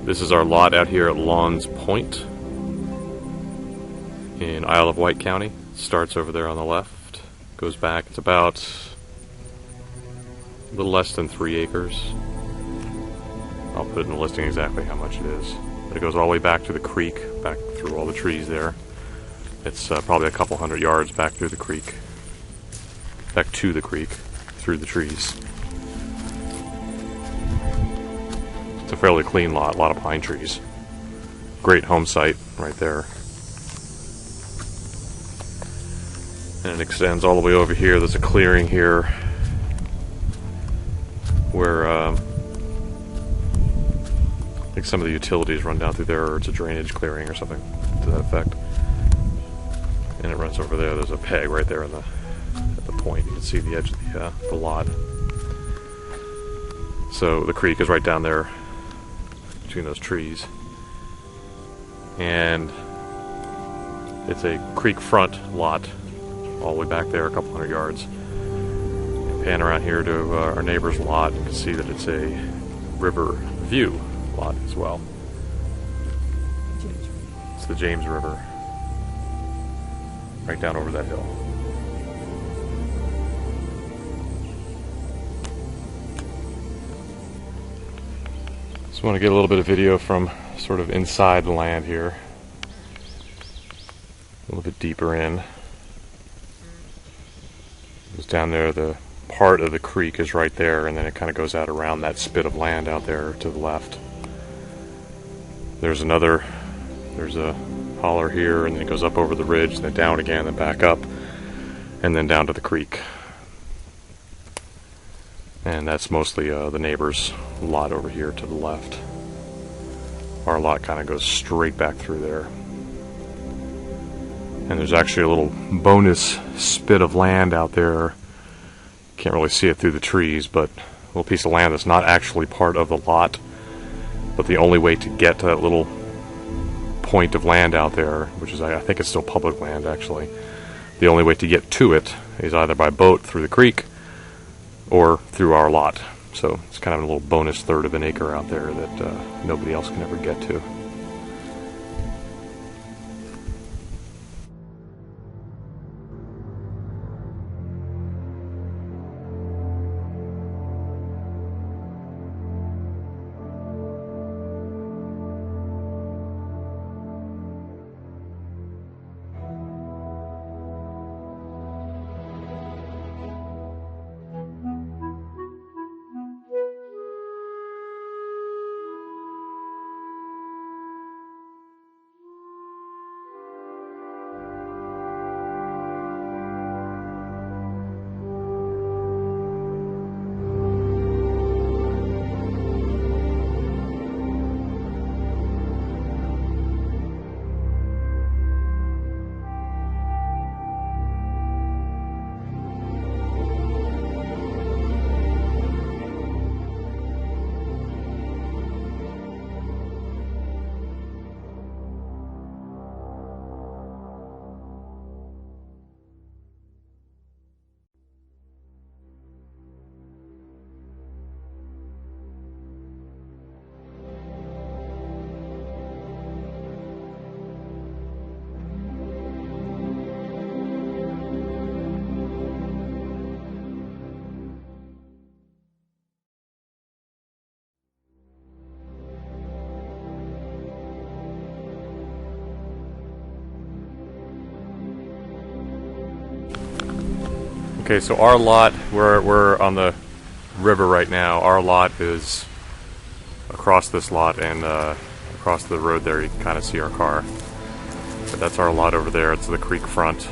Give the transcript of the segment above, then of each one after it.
This is our lot out here at Lawne's Point in Isle of Wight County. Starts over there on the left, goes back. It's about a little less than 3 acres. I'll put in the listing exactly how much it is. But it goes all the way back to the creek, back through all the trees there. It's probably a couple hundred yards back through the creek. Back to the creek, through the trees. It's a fairly clean lot, a lot of pine trees. Great home site right there. And it extends all the way over here. There's a clearing here where I think some of the utilities run down through there, or it's a drainage clearing or something to that effect. And it runs over there. There's a peg right there at the point. You can see the edge of the lot. So the creek is right down there between those trees. And it's a creek front lot all the way back there, a couple hundred yards. Pan around here to our neighbor's lot, and you can see that it's a river view lot as well. It's the James River, right down over that hill. Just want to get a little bit of video from sort of inside the land here, a little bit deeper in. Goes down there, the part of the creek is right there, and then it kind of goes out around that spit of land out there to the left. There's a holler here, and then it goes up over the ridge, and then down again, then back up, and then down to the creek. And that's mostly the neighbor's lot over here to the left. Our lot kind of goes straight back through there. And there's actually a little bonus spit of land out there. Can't really see it through the trees, but a little piece of land that's not actually part of the lot. But the only way to get to that little point of land out there, which is, I think it's still public land actually, the only way to get to it is either by boat through the creek or through our lot. So it's kind of a little bonus third of an acre out there that nobody else can ever get to. Okay, so our lot, we're on the river right now. Our lot is across this lot, and across the road there you can kind of see our car. But that's our lot over there. It's the creek front.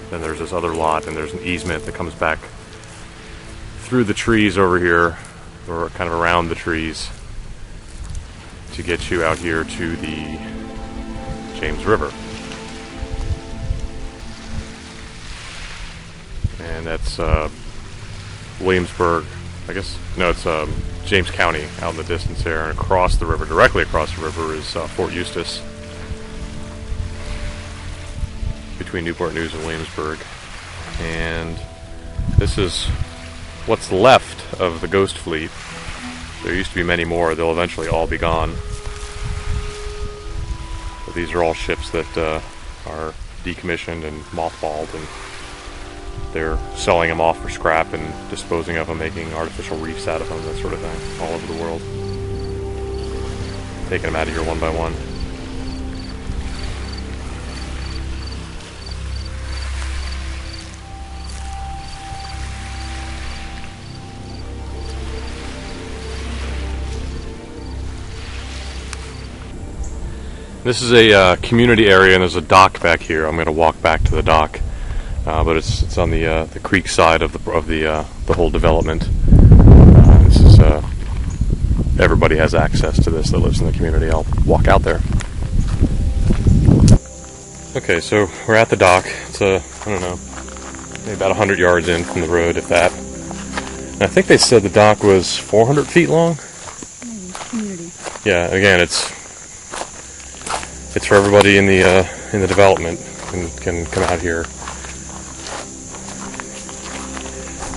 Then there's this other lot, and there's an easement that comes back through the trees over here, or kind of around the trees, to get you out here to the James River. And that's Williamsburg, I guess. No, it's James County out in the distance there, and across the river, directly across the river, is Fort Eustis, between Newport News and Williamsburg. And this is what's left of the Ghost Fleet. There used to be many more. They'll eventually all be gone. these are all ships that are decommissioned and mothballed, and they're selling them off for scrap and disposing of them, making artificial reefs out of them, that sort of thing, all over the world. Taking them out of here one by one. This is a community area, and there's a dock back here. I'm going to walk back to the dock, but it's on the creek side of the whole development. This is everybody has access to this that lives in the community. I'll walk out there. Okay, so we're at the dock. It's I don't know, maybe about 100 yards in from the road, if that. And I think they said the dock was 400 feet long. Community. Yeah, again, it's for everybody in the development can come out here.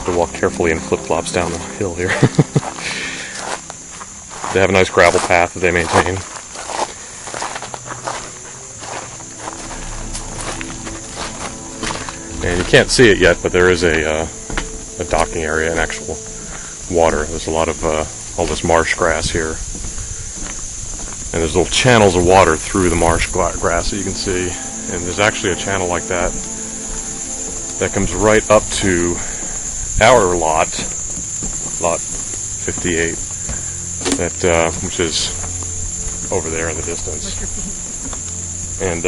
To walk carefully in flip-flops down the hill here. They have a nice gravel path that they maintain. And you can't see it yet, but there is a docking area and actual water. There's a lot of all this marsh grass here. And there's little channels of water through the marsh grass that you can see. And there's actually a channel like that that comes right up to our lot 58, that which is over there in the distance. And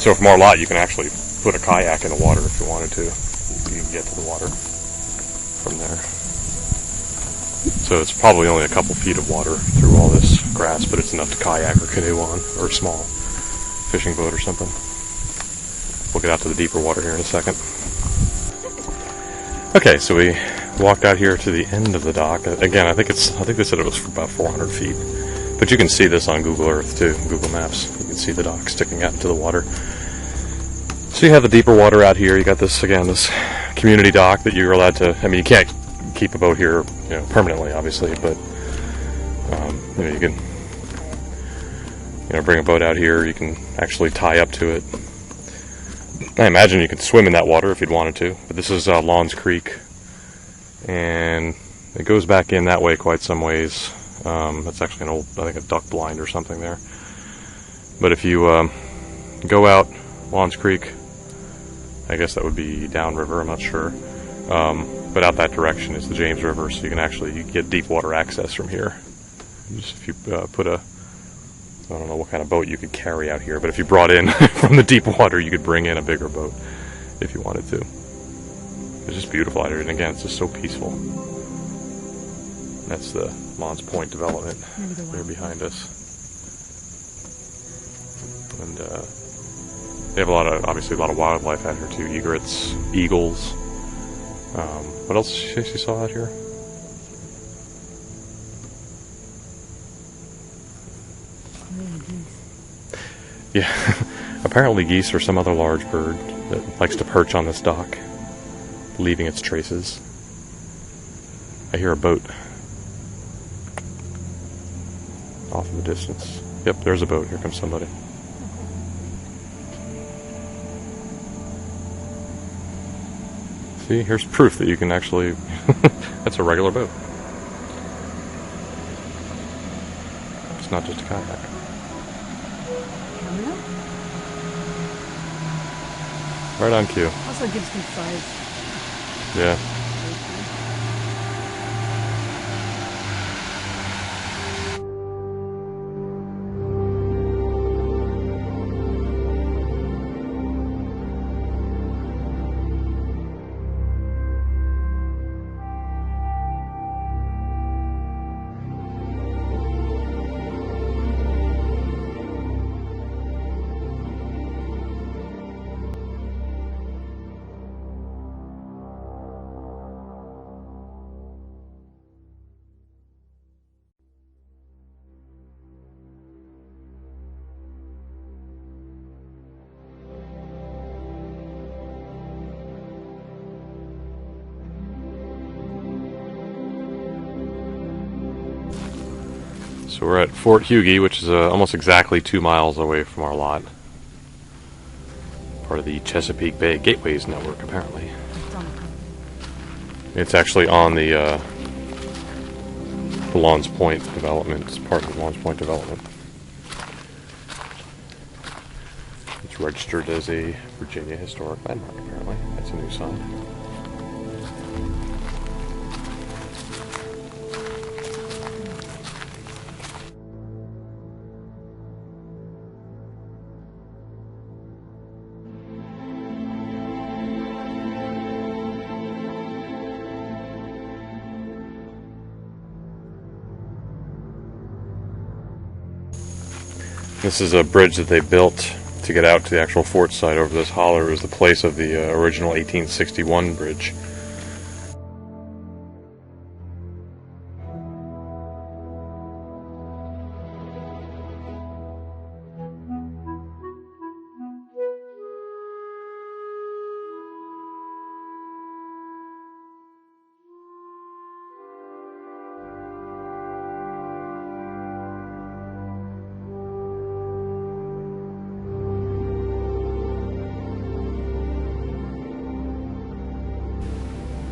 so from our lot, you can actually put a kayak in the water if you wanted to. You can get to the water from there. So it's probably only a couple feet of water through all this grass, but it's enough to kayak or canoe on, or a small fishing boat or something. We'll get out to the deeper water here in a second. Okay, so we walked out here to the end of the dock. Again, I think they said it was for about 400 feet. But you can see this on Google Earth too, Google Maps. You can see the dock sticking out into the water. So you have the deeper water out here. You got this, again, this community dock that you're allowed to, I mean, you can't keep a boat here, permanently, obviously, but you can, bring a boat out here. You can actually tie up to it. I imagine you could swim in that water if you'd wanted to, but this is Lawne's Creek, and it goes back in that way quite some ways. That's actually an old, I think, a duck blind or something there. But if you go out Lawne's Creek, I guess that would be downriver, I'm not sure. But out that direction is the James River, so you can get deep water access from here. Just if you put I don't know what kind of boat you could carry out here, but if you brought in from the deep water, you could bring in a bigger boat if you wanted to. It's just beautiful out here, and again, it's just so peaceful. That's the Lawns Point development there behind us. And they have obviously a lot of wildlife out here too. Egrets, eagles. What else you saw out here? Yeah, apparently geese or some other large bird that likes to perch on this dock, leaving its traces. I hear a boat off in the distance. Yep, there's a boat. Here comes somebody. See, here's proof that you can actually... That's a regular boat. It's not just a kayak. Right on cue. Also gives them size. Yeah. So we're at Fort Hugie, which is almost exactly 2 miles away from our lot. Part of the Chesapeake Bay Gateways network, apparently. It's on the property. It's actually on the Lawns Point development. It's part of the Lawns Point development. It's registered as a Virginia Historic Landmark, apparently. That's a new sign. This is a bridge that they built to get out to the actual fort site over this holler. It was the place of the original 1861 bridge.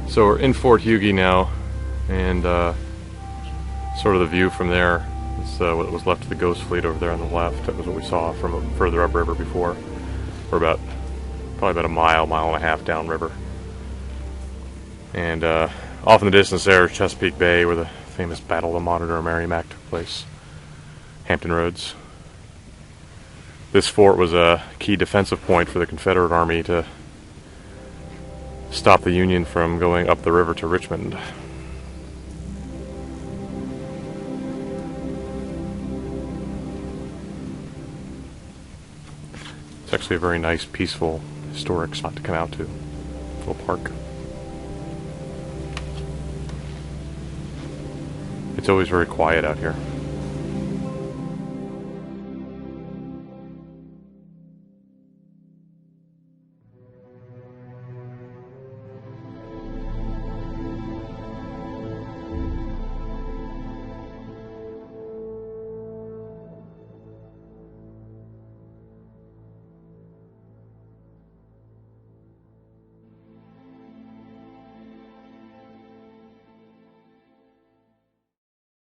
So we're in Fort Hugie now, and sort of the view from there is what was left of the Ghost Fleet over there on the left. That was what we saw from further upriver before. We're probably about a mile and a half downriver. And off in the distance there is Chesapeake Bay, where the famous Battle of the Monitor and Merrimack took place. Hampton Roads. This fort was a key defensive point for the Confederate Army to stop the Union from going up the river to Richmond. It's actually a very nice, peaceful, historic spot to come out to. A little park. It's always very quiet out here.